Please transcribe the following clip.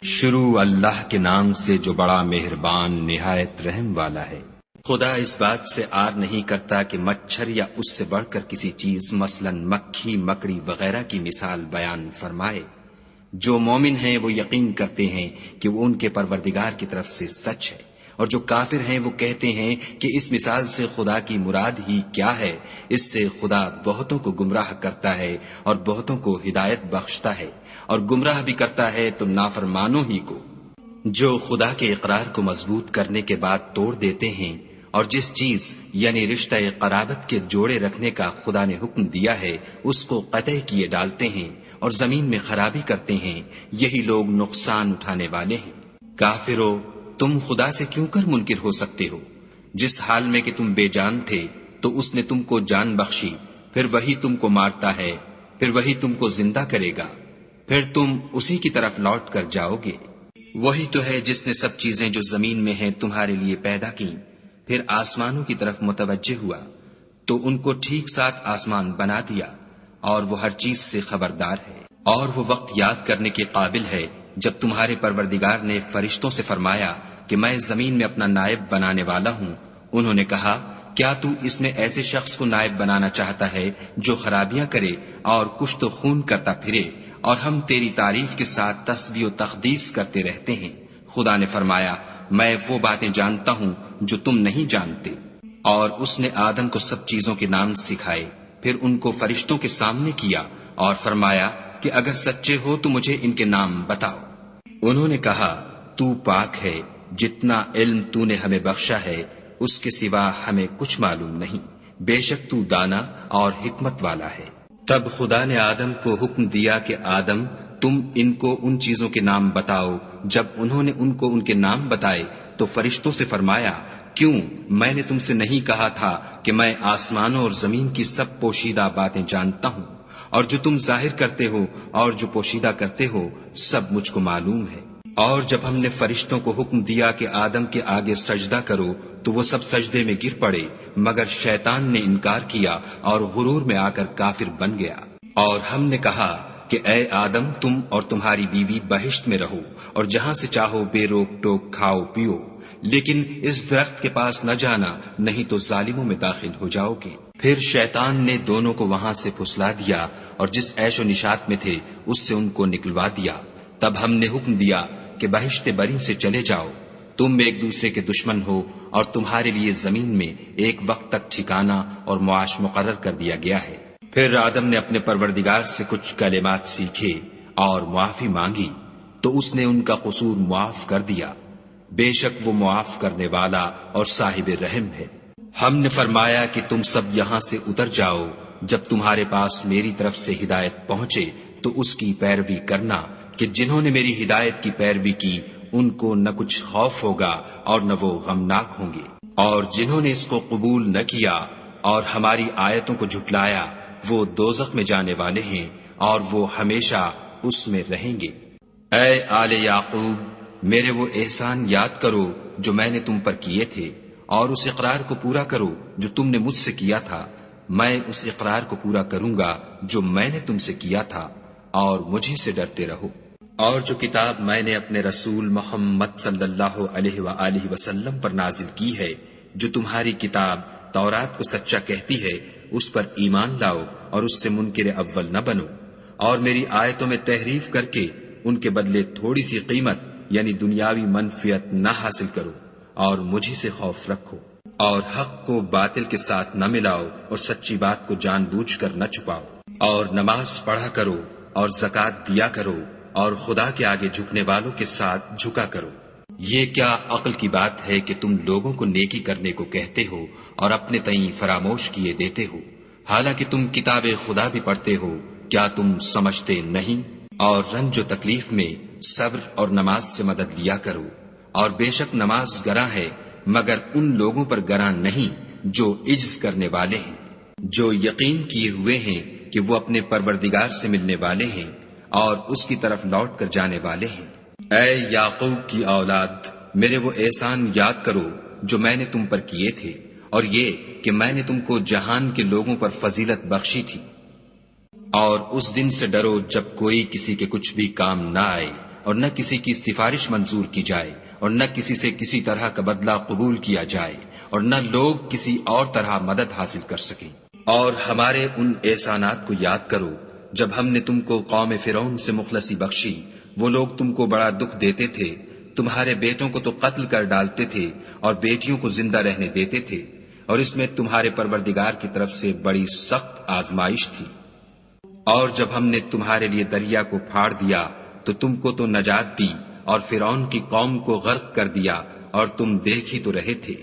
شروع اللہ کے نام سے جو بڑا مہربان نہایت رحم والا ہے۔ خدا اس بات سے آر نہیں کرتا کہ مچھر یا اس سے بڑھ کر کسی چیز مثلا مکھی مکڑی وغیرہ کی مثال بیان فرمائے۔ جو مومن ہیں وہ یقین کرتے ہیں کہ وہ ان کے پروردگار کی طرف سے سچ ہے، اور جو کافر ہیں وہ کہتے ہیں کہ اس مثال سے خدا کی مراد ہی کیا ہے۔ اس سے خدا بہتوں کو گمراہ کرتا ہے اور بہتوں کو ہدایت بخشتا ہے، اور گمراہ بھی کرتا ہے تو نافرمانوں ہی کو۔ جو خدا کے اقرار کو مضبوط کرنے کے بعد توڑ دیتے ہیں، اور جس چیز یعنی رشتہ قرابت کے جوڑے رکھنے کا خدا نے حکم دیا ہے اس کو قطع کیے ڈالتے ہیں اور زمین میں خرابی کرتے ہیں، یہی لوگ نقصان اٹھانے والے ہیں۔ کافرو، تم خدا سے کیوں کر منکر ہو سکتے ہو؟ جس حال میں کہ تم بے جان تھے تو اس نے تم کو جان بخشی، پھر وہی تم کو مارتا ہے، پھر وہی تم کو زندہ کرے گا، پھر تم اسی کی طرف لوٹ کر جاؤ گے۔ وہی تو ہے جس نے سب چیزیں جو زمین میں ہیں تمہارے لیے پیدا کی، پھر آسمانوں کی طرف متوجہ ہوا تو ان کو ٹھیک ساتھ آسمان بنا دیا، اور وہ ہر چیز سے خبردار ہے۔ اور وہ وقت یاد کرنے کے قابل ہے جب تمہارے پروردگار نے فرشتوں سے فرمایا کہ میں زمین میں اپنا نائب بنانے والا ہوں۔ انہوں نے کہا، کیا تو اس میں ایسے شخص کو نائب بنانا چاہتا ہے جو خرابیاں کرے اور کشت و خون کرتا پھرے، اور ہم تیری تعریف کے ساتھ تسبیح و تقدیس کرتے رہتے ہیں۔ خدا نے فرمایا، میں وہ باتیں جانتا ہوں جو تم نہیں جانتے۔ اور اس نے آدم کو سب چیزوں کے نام سکھائے، پھر ان کو فرشتوں کے سامنے کیا اور فرمایا کہ اگر سچے ہو تو مجھے ان کے نام بتاؤ۔ انہوں نے کہا، تو پاک ہے، جتنا علم تو نے ہمیں بخشا ہے اس کے سوا ہمیں کچھ معلوم نہیں، بے شک تو دانا اور حکمت والا ہے۔ تب خدا نے آدم کو حکم دیا کہ آدم، تم ان کو ان چیزوں کے نام بتاؤ۔ جب انہوں نے ان کو ان کے نام بتائے تو فرشتوں سے فرمایا، کیوں میں نے تم سے نہیں کہا تھا کہ میں آسمانوں اور زمین کی سب پوشیدہ باتیں جانتا ہوں، اور جو تم ظاہر کرتے ہو اور جو پوشیدہ کرتے ہو سب مجھ کو معلوم ہے۔ اور جب ہم نے فرشتوں کو حکم دیا کہ آدم کے آگے سجدہ کرو تو وہ سب سجدے میں گر پڑے، مگر شیطان نے انکار کیا اور غرور میں آ کر کافر بن گیا۔ اور ہم نے کہا کہ اے آدم، تم اور تمہاری بیوی بہشت میں رہو اور جہاں سے چاہو بے روک ٹوک کھاؤ پیو، لیکن اس درخت کے پاس نہ جانا، نہیں تو ظالموں میں داخل ہو جاؤ گے۔ پھر شیطان نے دونوں کو وہاں سے پھسلا دیا اور جس عیش و نشاط میں تھے اس سے ان کو نکلوا دیا۔ تب ہم نے حکم دیا کہ بہشت بری سے چلے جاؤ، تم ایک دوسرے کے دشمن ہو، اور تمہارے لیے زمین میں ایک وقت تک ٹھکانہ اور معاش مقرر کر دیا گیا ہے۔ پھر آدم نے اپنے پروردگار سے کچھ کلمات سیکھے اور معافی مانگی تو اس نے ان کا قصور معاف کر دیا، بے شک وہ معاف کرنے والا اور صاحب رحم ہے۔ ہم نے فرمایا کہ تم سب یہاں سے اتر جاؤ، جب تمہارے پاس میری طرف سے ہدایت پہنچے تو اس کی پیروی کرنا، کہ جنہوں نے میری ہدایت کی پیروی کی ان کو نہ کچھ خوف ہوگا اور نہ وہ غمناک ہوں گے، اور جنہوں نے اس کو قبول نہ کیا اور ہماری آیتوں کو جھٹلایا وہ دوزخ میں جانے والے ہیں اور وہ ہمیشہ اس میں رہیں گے۔ اے آل یعقوب، میرے وہ احسان یاد کرو جو میں نے تم پر کیے تھے، اور اس اقرار کو پورا کرو جو تم نے مجھ سے کیا تھا۔ میں اس اقرار کو پورا کروں گا جو میں نے تم سے کیا تھا، اور مجھے سے ڈرتے رہو۔ اور جو کتاب میں نے اپنے رسول محمد صلی اللہ علیہ وآلہ وسلم پر نازل کی ہے، جو تمہاری کتاب تورات کو سچا کہتی ہے، اس پر ایمان لاؤ اور اس سے منکر اول نہ بنو، اور میری آیتوں میں تحریف کر کے ان کے بدلے تھوڑی سی قیمت یعنی دنیاوی منفعت نہ حاصل کرو، اور مجھے سے خوف رکھو، اور حق کو باطل کے ساتھ نہ ملاؤ اور سچی بات کو جان بوجھ کر نہ چھپاؤ، اور نماز پڑھا کرو اور زکوٰۃ دیا کرو، اور خدا کے آگے جھکنے والوں کے ساتھ جھکا کرو۔ یہ کیا عقل کی بات ہے کہ تم لوگوں کو نیکی کرنے کو کہتے ہو اور اپنے تئیں فراموش کیے دیتے ہو، حالانکہ تم کتاب خدا بھی پڑھتے ہو، کیا تم سمجھتے نہیں؟ اور رنج و تکلیف میں صبر اور نماز سے مدد لیا کرو، اور بے شک نماز گراں ہے مگر ان لوگوں پر گراں نہیں جو عجز کرنے والے ہیں، جو یقین کیے ہوئے ہیں کہ وہ اپنے پروردگار سے ملنے والے ہیں اور اس کی طرف لوٹ کر جانے والے ہیں۔ اے یعقوب کی اولاد، میرے وہ احسان یاد کرو جو میں نے تم پر کیے تھے، اور یہ کہ میں نے تم کو جہان کے لوگوں پر فضیلت بخشی تھی۔ اور اس دن سے ڈرو جب کوئی کسی کے کچھ بھی کام نہ آئے، اور نہ کسی کی سفارش منظور کی جائے، اور نہ کسی سے کسی طرح کا بدلہ قبول کیا جائے، اور نہ لوگ کسی اور طرح مدد حاصل کر سکیں۔ اور ہمارے ان احسانات کو یاد کرو جب ہم نے تم کو قوم فرعون سے مخلصی بخشی۔ وہ لوگ تم کو بڑا دکھ دیتے تھے، تمہارے بیٹوں کو تو قتل کر ڈالتے تھے اور بیٹیوں کو زندہ رہنے دیتے تھے، اور اس میں تمہارے پروردگار کی طرف سے بڑی سخت آزمائش تھی۔ اور جب ہم نے تمہارے لیے دریا کو پھاڑ دیا تو تم کو تو نجات دی، اور فرعون کی قوم کو غرق کر دیا، اور تم دیکھ ہی تو رہے تھے۔